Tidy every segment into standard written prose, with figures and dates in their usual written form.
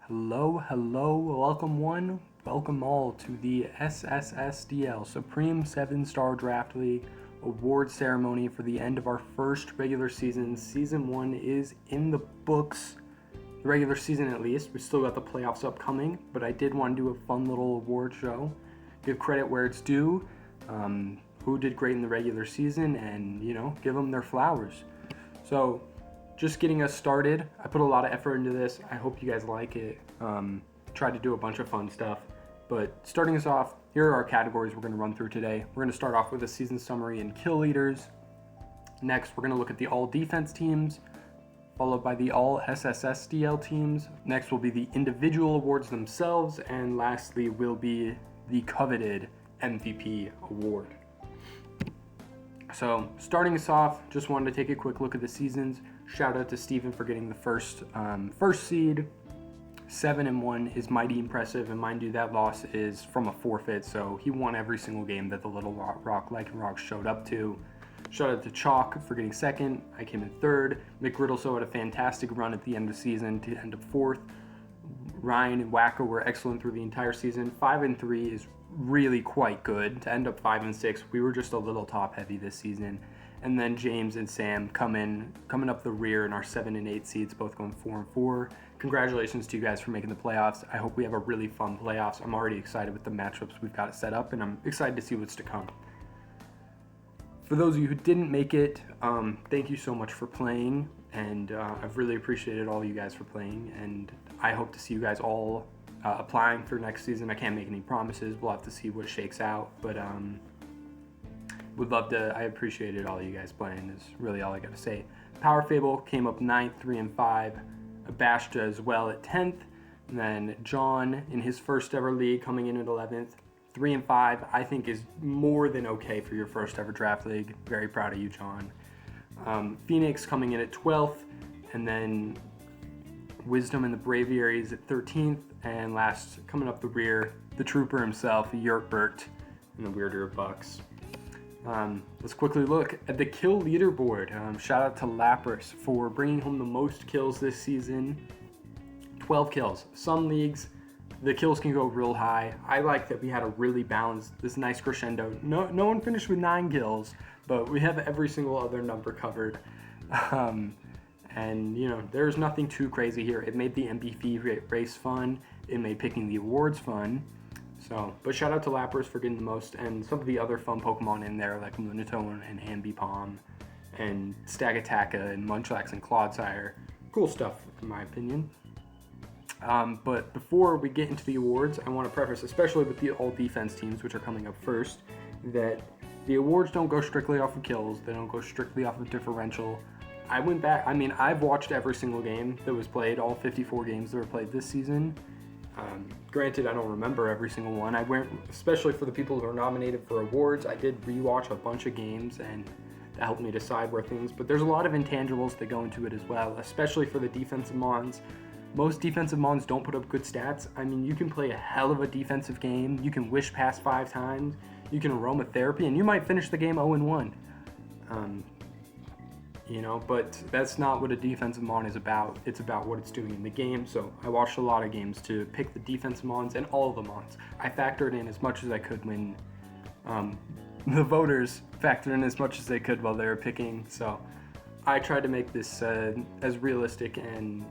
Hello, welcome one, welcome all to the Sssdl Supreme 7-Star Draft League award ceremony for the end of our first regular season. Season 1 is in the books, the regular season at least. We still got the playoffs upcoming, but I did want to do a fun little award show, give credit where it's due, who did great in the regular season, and, give them their flowers. So, just getting us started. I put a lot of effort into this. I hope you guys like it. Tried to do a bunch of fun stuff. But starting us off, here are our categories we're going to run through today. We're going to start off with a season summary and kill leaders. Next, we're going to look at the all defense teams, followed by the all Sssdl teams. Next will be the individual awards themselves, and lastly will be the coveted MVP award. So, starting us off, just wanted to take a quick look at the seasons. Shout out to Steven for getting the first seed. 7-1 is mighty impressive, and mind you, that loss is from a forfeit, so he won every single game that the Little Rock Lycan showed up to. Shout out to Chalk for getting second. I came in third. McGriddleso had a fantastic run at the end of the season to end up fourth. Ryan and Wacko were excellent through the entire season. 5-3 is really quite good. To end up 5-6, we were just a little top heavy this season. And then James and Sam coming up the rear in our 7 and 8 seeds, both going 4-4. Congratulations to you guys for making the playoffs. I hope we have a really fun playoffs. I'm already excited with the matchups we've got it set up, and I'm excited to see what's to come. For those of you who didn't make it, thank you so much for playing, and I've really appreciated all you guys for playing, and I hope to see you guys all applying for next season. I can't make any promises. We'll have to see what shakes out, but would love to. I appreciated all you guys playing is really all I got to say. Power Fable came up 9th, 3-5. Abashta as well at 10th. And then John in his first ever league coming in at 11th. 3-5 I think is more than okay for your first ever draft league. Very proud of you, John. Phoenix coming in at 12th. And then Wisdom and the Braviaries at 13th. And last, coming up the rear, the trooper himself, Yerkbert, and the Weirder Bucks. Let's quickly look at the kill leaderboard. Shout out to Lapras for bringing home the most kills this season. 12 kills. Some leagues, the kills can go real high. I like that we had a really balanced, this nice crescendo. No one finished with 9 kills, but we have every single other number covered. And, there's nothing too crazy here. It made the MVP race fun. It made picking the awards fun. So, but shout out to Lapras for getting the most, and some of the other fun Pokemon in there, like Lunatone and Ambipom, and Stagataka and Munchlax and Clodsire. Cool stuff, in my opinion. But before we get into the awards, I want to preface, especially with the all-defense teams, which are coming up first, that the awards don't go strictly off of kills. They don't go strictly off of differential. I went back, I've watched every single game that was played, all 54 games that were played this season. Granted, I don't remember every single one. I went, especially for the people who are nominated for awards, I did rewatch a bunch of games, and that helped me decide where things, but there's a lot of intangibles that go into it as well, especially for the defensive mons. Most defensive mons don't put up good stats. You can play a hell of a defensive game, you can wish pass 5 times, you can aromatherapy, and you might finish the game 0-1. But that's not what a defensive mon is about. It's about what it's doing in the game. So I watched a lot of games to pick the defensive mons and all of the mons. I factored in as much as I could when the voters factored in as much as they could while they were picking. So I tried to make this as realistic and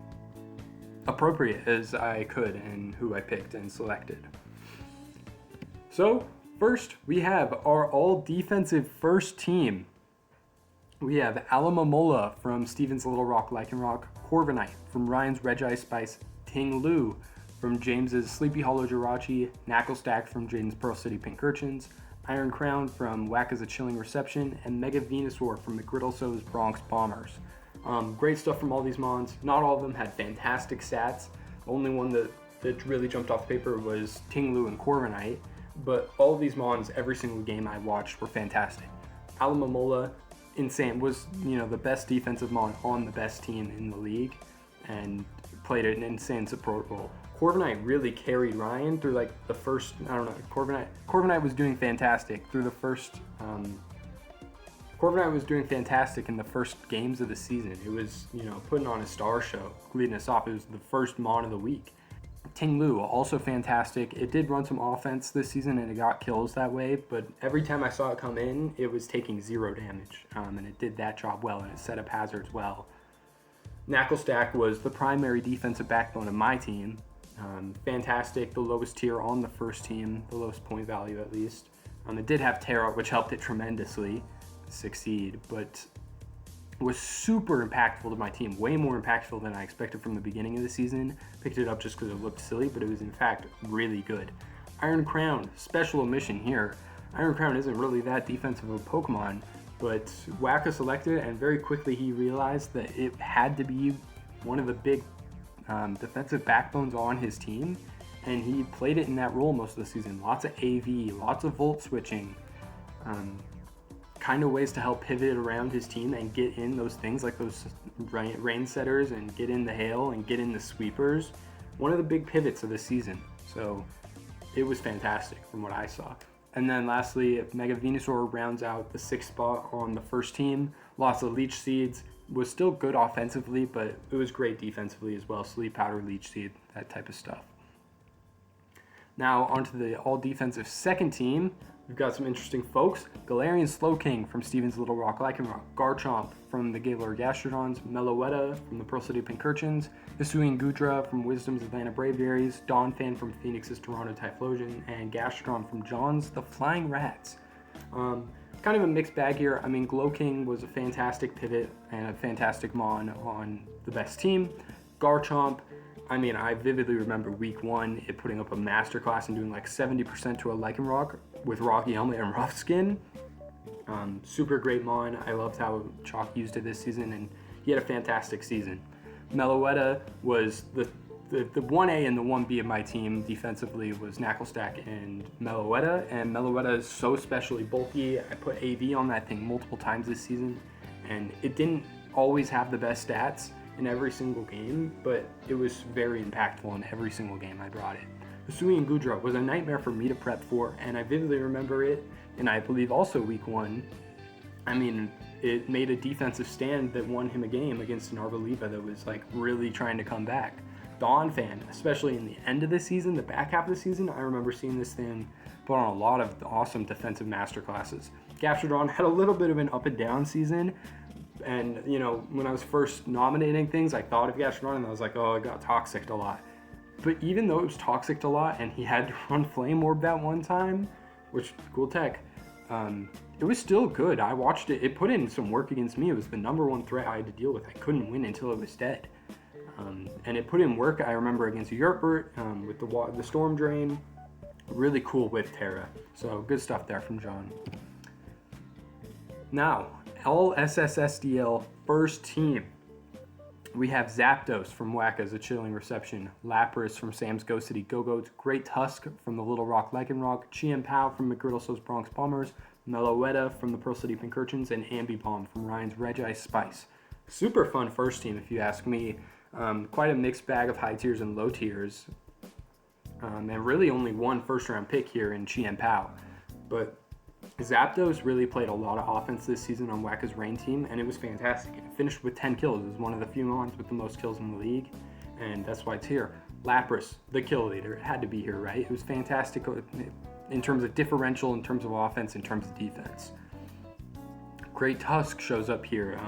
appropriate as I could in who I picked and selected. So first, we have our all defensive first team. We have Alamamola from Steven's Little Rock Lycanroc, Corviknight from Ryan's Regi Spice, Ting Lu from James's Sleepy Hollow Jirachi, Knacklestack from Jaden's Pearl City Pink Urchins, Iron Crown from Wacka's A Chilling Reception, and Mega Venusaur from McGriddleso's Bronx Bombers. Great stuff from all these mons. Not all of them had fantastic stats. The only one that really jumped off paper was Ting Lu and Corviknight, but all of these mons, every single game I watched, were fantastic. Alamamola, insane, was the best defensive mon on the best team in the league and played an insane support role. Corviknight really carried Ryan through the first, Corviknight was doing fantastic through the first Corviknight was doing fantastic in the first games of the season. It was, putting on a star show, leading us off. It was the first mon of the week. Ting Lu, also fantastic. It did run some offense this season and it got kills that way, but every time I saw it come in, it was taking 0 damage, and it did that job well, and it set up hazards well. Knucklestack was the primary defensive backbone of my team. Fantastic, the lowest tier on the first team, the lowest point value at least. It did have Terra, which helped it tremendously succeed, but was super impactful to my team, way more impactful than I expected from the beginning of the season. Picked it up just because it looked silly, but it was in fact really good. Iron Crown, special omission here. Iron Crown isn't really that defensive of a Pokemon, but Waka selected it, and very quickly he realized that it had to be one of the big defensive backbones on his team, and he played it in that role most of the season. Lots of AV, lots of volt switching, kind of ways to help pivot around his team and get in those things like those rain setters and get in the hail and get in the sweepers. One of the big pivots of the season. So it was fantastic from what I saw. And then lastly, Mega Venusaur rounds out the 6th spot on the first team. Lots of Leech Seeds. Was still good offensively, but it was great defensively as well. Sleep Powder, Leech Seed, that type of stuff. Now onto the all defensive second team. We've got some interesting folks. Galarian Slowking from Steven's Little Rock Lycanroc, Garchomp from the Gaylord Gastrodons, Meloetta from the Pearl City Pincurchins, Hisuian Gudra from Wisdom's Atlanta Braviaries, Donphan from Phoenix's Toronto Typhlosion, and Gastrodon from John's The Flying Rats. Kind of a mixed bag here. I mean, Glowking was a fantastic pivot and a fantastic Mon on the best team. Garchomp, I mean, I vividly remember week 1, it putting up a masterclass and doing like 70% to a Lycanroc with Rocky Helmet and Rough Skin. Super great Mon. I loved how Chalk used it this season, and he had a fantastic season. Meloetta was the 1A and the 1B of my team defensively was Knucklestack and Meloetta is so specially bulky. I put AV on that thing multiple times this season, and it didn't always have the best stats in every single game, but it was very impactful in every single game I brought it. Hisuian Gudra was a nightmare for me to prep for, and I vividly remember it, and I believe also week 1. I mean, it made a defensive stand that won him a game against an Arvaliva that was like really trying to come back. Donphan, especially in the end of the season, the back half of the season, I remember seeing this thing put on a lot of awesome defensive masterclasses. Gastrodon had a little bit of an up and down season, and you know, when I was first nominating things, I thought of Gastrodon and I was like, oh, it got toxicked a lot. But even though it was toxicked a lot and he had to run Flame Orb that one time, which cool tech, it was still good. I watched it. It put in some work against me. It was the number 1 threat I had to deal with. I couldn't win until it was dead. And it put in work, I remember, against Yurtbert with the Storm Drain. Really cool with Terra. So good stuff there from John. Now, all Sssdl first team. We have Zapdos from Waka's A Chilling Reception, Lapras from Sam's Ghost City Go-Goats, Great Tusk from the Little Rock Lycanroc, Chien-Pao from McGriddleso's Bronx Bombers, Meloetta from the Pearl City Pincurchins, and Ambipom from Ryan's Regi Spice. Super fun first team, if you ask me. Quite a mixed bag of high tiers and low tiers. And really only one first round pick here in Chien-Pao. But Zapdos really played a lot of offense this season on Waka's Rain team, and it was fantastic. It finished with 10 kills. It was one of the few Mons with the most kills in the league, and that's why it's here. Lapras, the kill leader. It had to be here, right? It was fantastic in terms of differential, in terms of offense, in terms of defense. Great Tusk shows up here.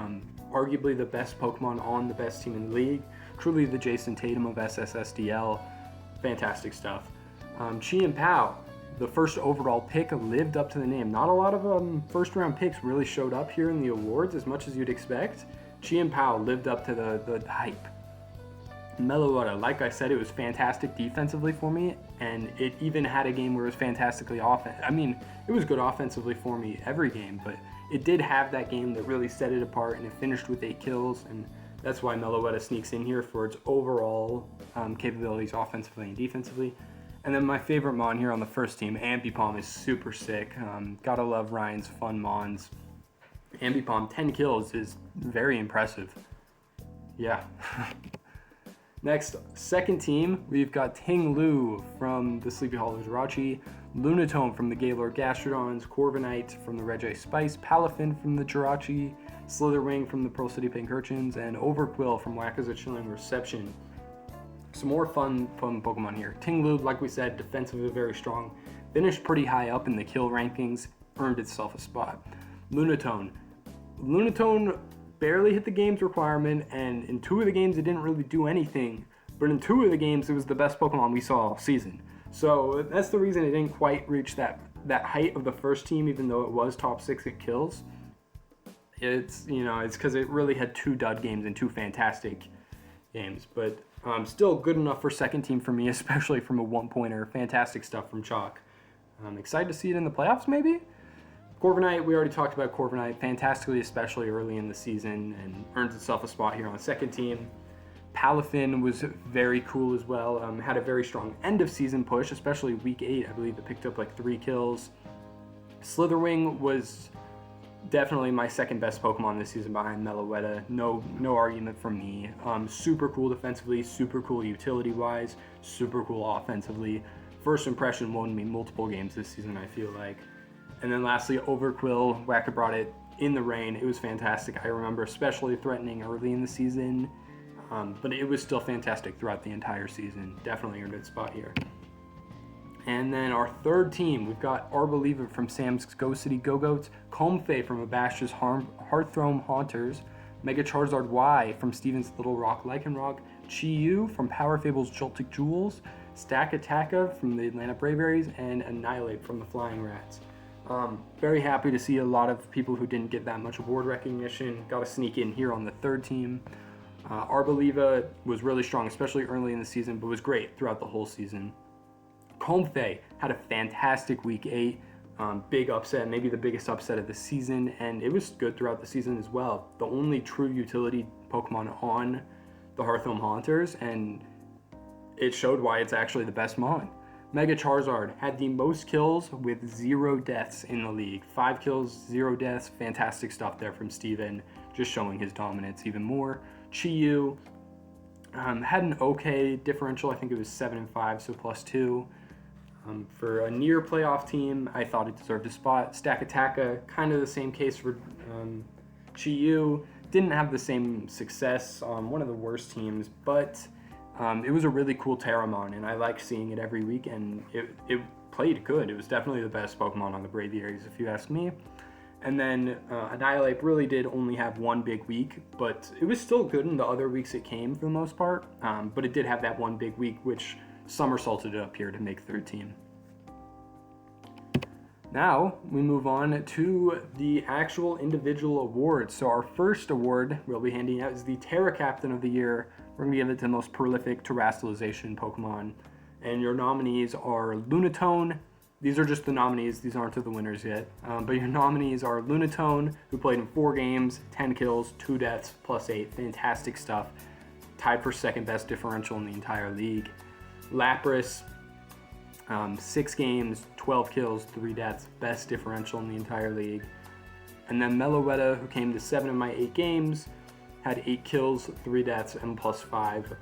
Arguably the best Pokemon on the best team in the league. Truly the Jason Tatum of Sssdl. Fantastic stuff. Chien-Pao, the first overall pick, lived up to the name. Not a lot of first round picks really showed up here in the awards as much as you'd expect. Chien-Pao lived up to the hype. Meloetta, like I said, it was fantastic defensively for me, and it even had a game where it was fantastically it was good offensively for me every game, but it did have that game that really set it apart, and it finished with 8 kills, and that's why Meloetta sneaks in here for its overall capabilities offensively and defensively. And then my favorite Mon here on the first team, Ambipom, is super sick. Gotta love Ryan's fun Mons. Ambipom, 10 kills is very impressive. Yeah. Next, second team, we've got Ting Lu from the Sleepy Hollow Jirachi, Lunatone from the Gaylord Gastrodons, Corviknight from the Regi Spice, Palafin from the Jirachi, Slitherwing from the Pearl City Pincurchins, and Overquill from Waka's A Chilling Reception. Some more fun Pokemon here. Tinglu, like we said, defensively very strong. Finished pretty high up in the kill rankings, earned itself a spot. Lunatone. Lunatone barely hit the game's requirement, and in 2 of the games it didn't really do anything, but in 2 of the games it was the best Pokemon we saw all season. So that's the reason it didn't quite reach that height of the first team, even though it was top 6 at kills. It's because it really had 2 dud games and 2 fantastic games, but still good enough for second team for me, especially from a 1-pointer. Fantastic stuff from Chalk. I'm excited to see it in the playoffs, maybe? Corviknight, we already talked about Corviknight, fantastically, especially early in the season, and earns itself a spot here on second team. Palafin was very cool as well, had a very strong end of season push, especially week 8, I believe it picked up like 3 kills. Slitherwing was definitely my second best Pokemon this season behind Meloetta, no argument from me. Super cool defensively, super cool utility-wise, super cool offensively. First impression won me multiple games this season, I feel like. And then lastly, Overquill, Wacker brought it in the rain. It was fantastic. I remember especially threatening early in the season, but it was still fantastic throughout the entire season. Definitely earned its spot here. And then our third team, we've got Arboliva from Sam's Go City Go-Goats, Comfey from Abash's Hearthrome Haunters, Mega Charizard Y from Steven's Little Rock Lycanroc, Chi-Yu from Power Fable's Joltik Jewels, Stakataka from the Atlanta Braveberries, and Annihilate from the Flying Rats. Very happy to see a lot of people who didn't get that much award recognition got to sneak in here on the third team. Arboliva was really strong, especially early in the season, but was great throughout the whole season. Comfey had a fantastic week 8, big upset, maybe the biggest upset of the season, and it was good throughout the season as well. The only true utility Pokemon on the Hearthome Haunters, and it showed why it's actually the best Mon. Mega Charizard had the most kills with 0 deaths in the league. 5 kills, 0 deaths, fantastic stuff there from Steven, just showing his dominance even more. Chi-Yu had an okay differential, I think it was 7 and 5, so +2. For a near playoff team, I thought it deserved a spot. Stakataka, kind of the same case for Chi-Yu. Didn't have the same success on one of the worst teams, but it was a really cool Terramon, and I like seeing it every week, and it played good. It was definitely the best Pokemon on the Braviaries, if you ask me. And then Annihilate really did only have 1 big week, but it was still good in the other weeks it came for the most part. But it did have that 1 big week, which somersaulted it up here to make third team. Now we move on to the actual individual awards. So our first award we'll be handing out is the Terra Captain of the Year. We're going to give it to the most prolific terrestrialization Pokemon. And your nominees are Lunatone. These are just the nominees. These aren't the winners yet. But your nominees are Lunatone, who played in 4 games, 10 kills, 2 deaths, +8. Fantastic stuff. Tied for second best differential in the entire league. Lapras, 6 games, 12 kills, 3 deaths, best differential in the entire league. And then Meloetta, who came to 7 of my 8 games, had 8 kills, 3 deaths, and +5.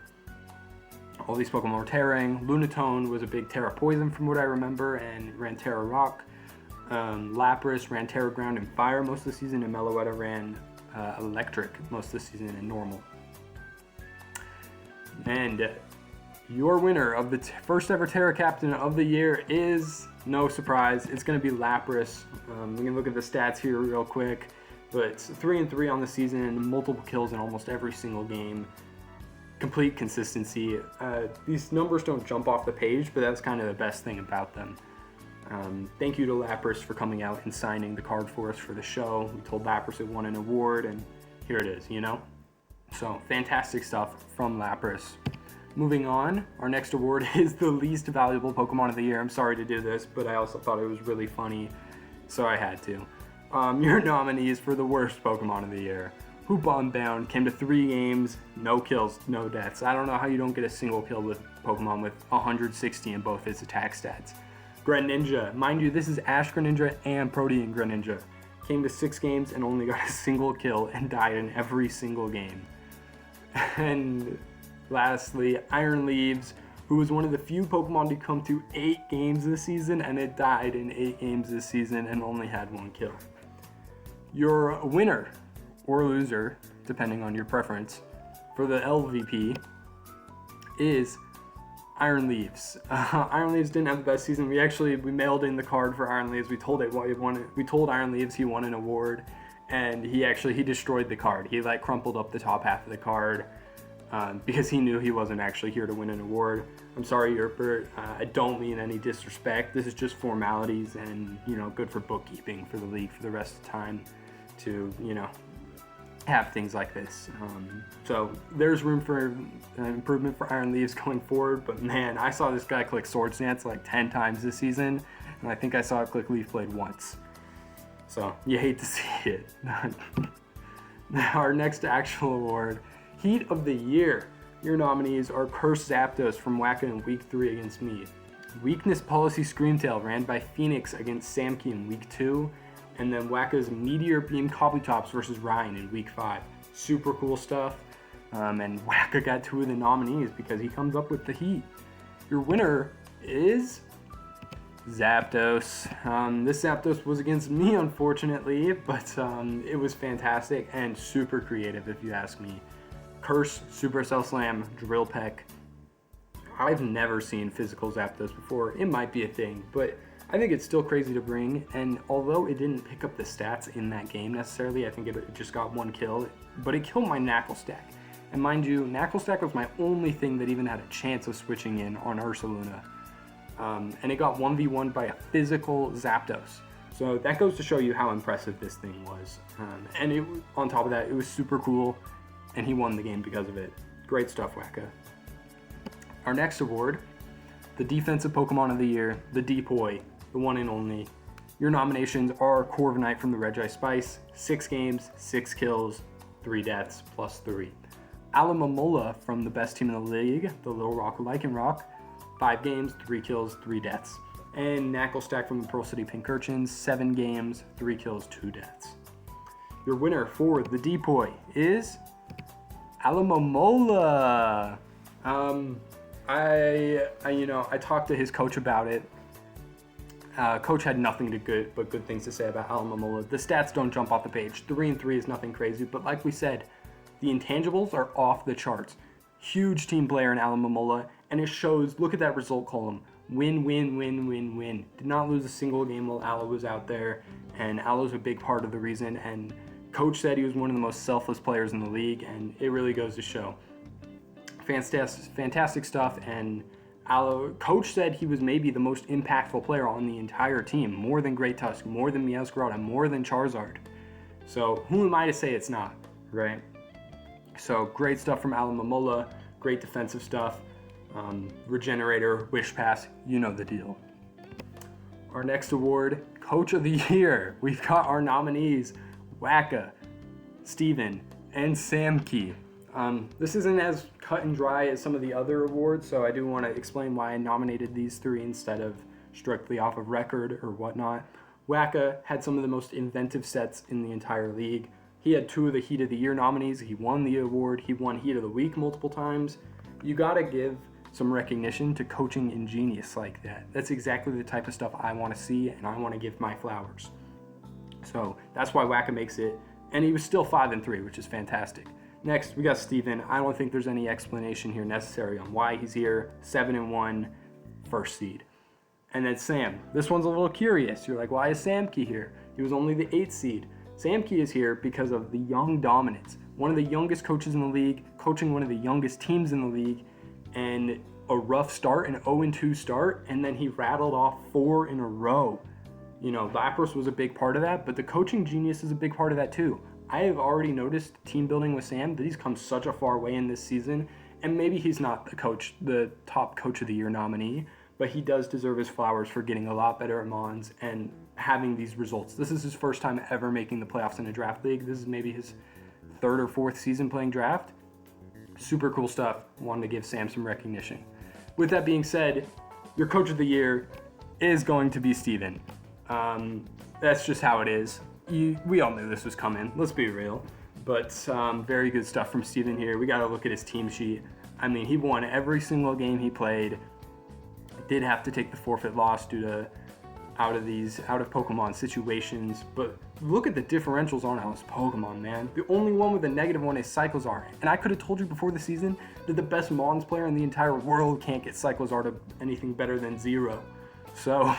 All these Pokemon were Terraing. Lunatone was a big Terra Poison from what I remember, and ran Terra Rock. Lapras ran Terra Ground and Fire most of the season, and Meloetta ran Electric most of the season in Normal. And your winner of the first ever Terra Captain of the Year is, no surprise, it's going to be Lapras. We can look at the stats here real quick, but it's 3-3 on the season, multiple kills in almost every single game, complete consistency. These numbers don't jump off the page, but that's kind of the best thing about them. Thank you to Lapras for coming out and signing the card for us for the show. We told Lapras it won an award, and here it is, you know? So, fantastic stuff from Lapras. Moving on, our next award is the least valuable Pokemon of the year. I'm sorry to do this, but I also thought it was really funny, so I had to. Your nominees for the worst Pokemon of the year. Hoop Unbound came to 3 games, no kills, no deaths. I don't know how you don't get a single kill with Pokemon with 160 in both its attack stats. Greninja, mind you, this is Ash Greninja and Protean Greninja. Came to 6 games and only got a single kill and died in every single game. And lastly, Iron Leaves, who was one of the few Pokemon to come to 8 games this season, and it died in 8 games this season and only had 1 kill. Your winner, or loser, depending on your preference, for the LVP is Iron Leaves. Iron Leaves didn't have the best season. We mailed in the card for Iron Leaves. We told Iron Leaves he won an award, and he destroyed the card. He like crumpled up the top half of the card because he knew he wasn't actually here to win an award. I'm sorry, Yerpert. I don't mean any disrespect. This is just formalities and good for bookkeeping for the league for the rest of the time to have things like this. So there's room for improvement for Iron Leaves going forward, but man, I saw this guy click Sword Stance like 10 times this season, and I think I saw it click Leaf Blade once. So you hate to see it. Our next actual award, Heat of the Year. Your nominees are Curse Zapdos from Waka in Week 3 against me. Weakness Policy Screamtail ran by Phoenix against Samki in Week 2. And then Waka's Meteor Beam Cobblytops versus Ryan in Week 5. Super cool stuff. And Waka got 2 of the nominees because he comes up with the heat. Your winner is Zapdos. This Zapdos was against me, unfortunately, but it was fantastic and super creative, if you ask me. Curse, Supercell Slam, Drill Peck. I've never seen physical Zapdos before. It might be a thing, but I think it's still crazy to bring, and although it didn't pick up the stats in that game necessarily, I think it just got 1 kill, but it killed my Knuckle Stack. And mind you, Knuckle Stack was my only thing that even had a chance of switching in on Ursaluna. And it got 1v1 by a physical Zapdos. So that goes to show you how impressive this thing was. And on top of that, it was super cool, and he won the game because of it. Great stuff, Waka. Our next award, the Defensive Pokemon of the Year, the Depoy. The one and only. Your nominations are Corviknight from the Regi Spice, 6 games, 6 kills, 3 deaths, plus 3. Alamamola from the best team in the league, the Little Rock Lycanroc, 5 games, 3 kills, 3 deaths. And Knuckle Stack from the Pearl City Pincurchins, 7 games, 3 kills, 2 deaths. Your winner for the Depoy is Alamamola. I talked to his coach about it. Coach had nothing but good things to say about Alamamola. The stats don't jump off the page. 3-3 is nothing crazy, but like we said, the intangibles are off the charts. Huge team player in Alamamola, and it shows. Look at that result column. Win, win, win, win, win. Did not lose a single game while Aloe was out there, and Aloe's a big part of the reason, and Coach said he was one of the most selfless players in the league, and it really goes to show. Fantastic stuff, and Coach said he was maybe the most impactful player on the entire team, more than Great Tusk, more than Meowscarada, more than Charizard. So who am I to say it's not, right? So great stuff from Alamamola, great defensive stuff, Regenerator, Wish Pass, you know the deal. Our next award, Coach of the Year. We've got our nominees, Waka, Steven, and Samki. This isn't as cut and dry as some of the other awards, so I do want to explain why I nominated these 3 instead of strictly off of record or whatnot. Waka had some of the most inventive sets in the entire league. He had 2 of the Heat of the Year nominees. He won the award. He won Heat of the Week multiple times. You gotta give some recognition to coaching in genius like that. That's exactly the type of stuff I want to see, and I want to give my flowers. So that's why Waka makes it, and he was still 5-3, which is fantastic. Next, we got Steven. I don't think there's any explanation here necessary on why he's here. 7-1, first seed. And then Sam. This one's a little curious. You're like, why is Samki here? He was only the 8th seed. Samki is here because of the young dominance. One of the youngest coaches in the league, coaching one of the youngest teams in the league, and a rough start, an 0-2 start, and then he rattled off 4 in a row. Lapras was a big part of that, but the coaching genius is a big part of that too. I have already noticed team building with Sam that he's come such a far way in this season, and maybe he's not the top Coach of the Year nominee, but he does deserve his flowers for getting a lot better at Mons and having these results. This is his first time ever making the playoffs in a draft league. This is maybe his 3rd or 4th season playing draft. Super cool stuff. Wanted to give Sam some recognition. With that being said, your Coach of the Year is going to be Steven. That's just how it is. We all knew this was coming, let's be real. But very good stuff from Steven here. We got to look at his team sheet. I mean, he won every single game he played. Did have to take the forfeit loss due to out of Pokemon situations. But look at the differentials on this Pokemon, man. The only one with a -1 is Cyclizar. And I could have told you before the season that the best Mons player in the entire world can't get Cyclizar to anything better than 0. So,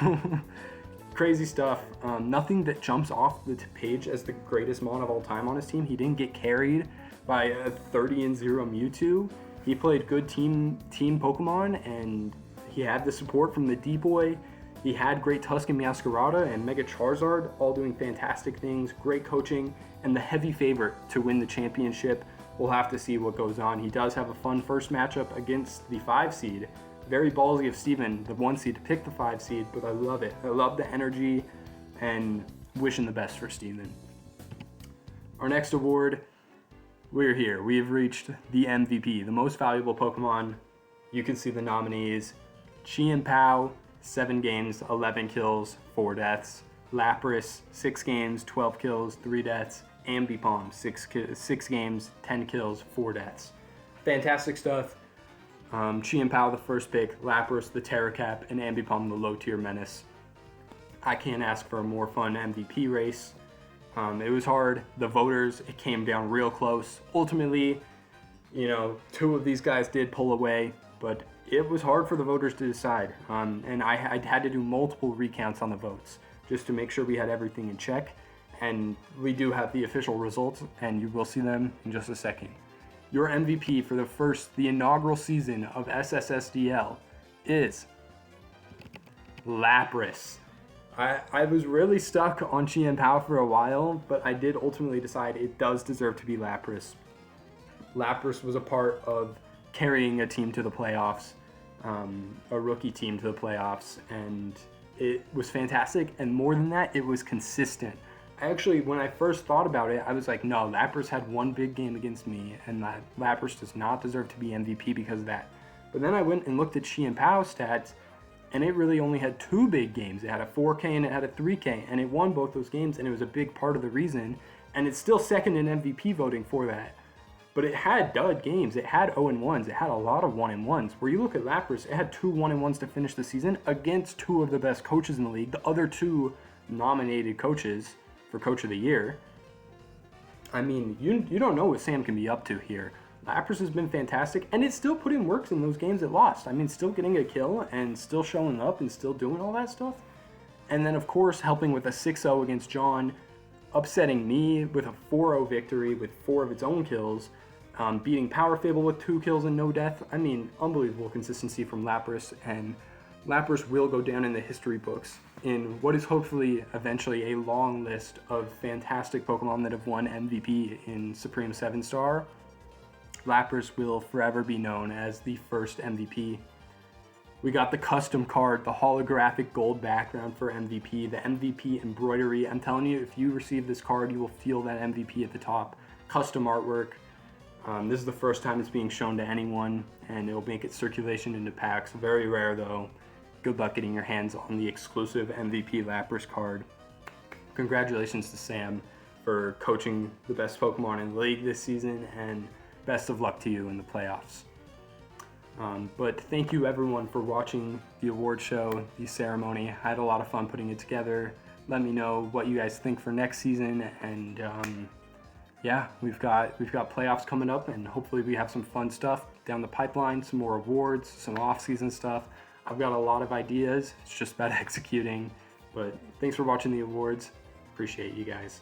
crazy stuff. Nothing that jumps off the page as the greatest Mon of all time on his team. He didn't get carried by a 30-0 Mewtwo. He played good team Pokemon, and he had the support from the D-Boy. He had great Tuscan Meowscarada and Mega Charizard, all doing fantastic things, great coaching, and the heavy favorite to win the championship. We'll have to see what goes on. He does have a fun first matchup against the 5 seed. Very ballsy of Steven, the 1 seed, to pick the 5 seed, but I love it. I love the energy, and wishing the best for Steven. Our next award, we're here. We have reached the MVP, the most valuable Pokemon. You can see the nominees. Chien-Pao, 7 games, 11 kills, 4 deaths. Lapras, 6 games, 12 kills, 3 deaths. Ambipom, 6 games, 10 kills, 4 deaths. Fantastic stuff. Chien-Pao, the first pick, Lapras, the Terra Cap, and Ambipom, the low-tier menace. I can't ask for a more fun MVP race. It was hard. The voters, it came down real close. Ultimately, 2 of these guys did pull away, but it was hard for the voters to decide, and I had to do multiple recounts on the votes just to make sure we had everything in check, and we do have the official results, and you will see them in just a second. Your MVP for the inaugural season of Sssdl is Lapras. I was really stuck on Chien-Pao for a while, but I did ultimately decide it does deserve to be Lapras. Lapras was a part of carrying a team to the playoffs, a rookie team to the playoffs, and it was fantastic, and more than that, it was consistent. Actually, when I first thought about it, I was like, no, Lapras had 1 big game against me, and Lapras does not deserve to be MVP because of that. But then I went and looked at Chien-Pao's stats, and it really only had 2 big games. It had a 4K and it had a 3K, and it won both those games, and it was a big part of the reason, and it's still second in MVP voting for that. But it had dud games. It had 0-1s. It had a lot of 1-1s. Where you look at Lapras, it had 2 1-1s to finish the season against 2 of the best coaches in the league. The other 2 nominated coaches for Coach of the Year. I mean, you don't know what Sam can be up to here. Lapras has been fantastic, and it's still put in works in those games it lost. I mean, still getting a kill and still showing up and still doing all that stuff. And then, of course, helping with a 6-0 against John, upsetting me with a 4-0 victory with 4 of its own kills. Beating Power Fable with 2 kills and no death. I mean, unbelievable consistency from Lapras, and Lapras will go down in the history books in what is hopefully eventually a long list of fantastic Pokemon that have won MVP in Supreme 7-Star. Lapras will forever be known as the first MVP. We got the custom card, the holographic gold background for MVP, the MVP embroidery. I'm telling you, if you receive this card, you will feel that MVP at the top. Custom artwork. This is the first time it's being shown to anyone, and it'll make its circulation into packs. Very rare, though. Good luck getting your hands on the exclusive MVP Lapras card. Congratulations to Sam for coaching the best Pokemon in the league this season, and best of luck to you in the playoffs. But thank you, everyone, for watching the award show, the ceremony. I had a lot of fun putting it together. Let me know what you guys think for next season, and yeah, we've got playoffs coming up, and hopefully we have some fun stuff down the pipeline, some more awards, some off-season stuff. I've got a lot of ideas. It's just about executing. But thanks for watching the awards. Appreciate you guys.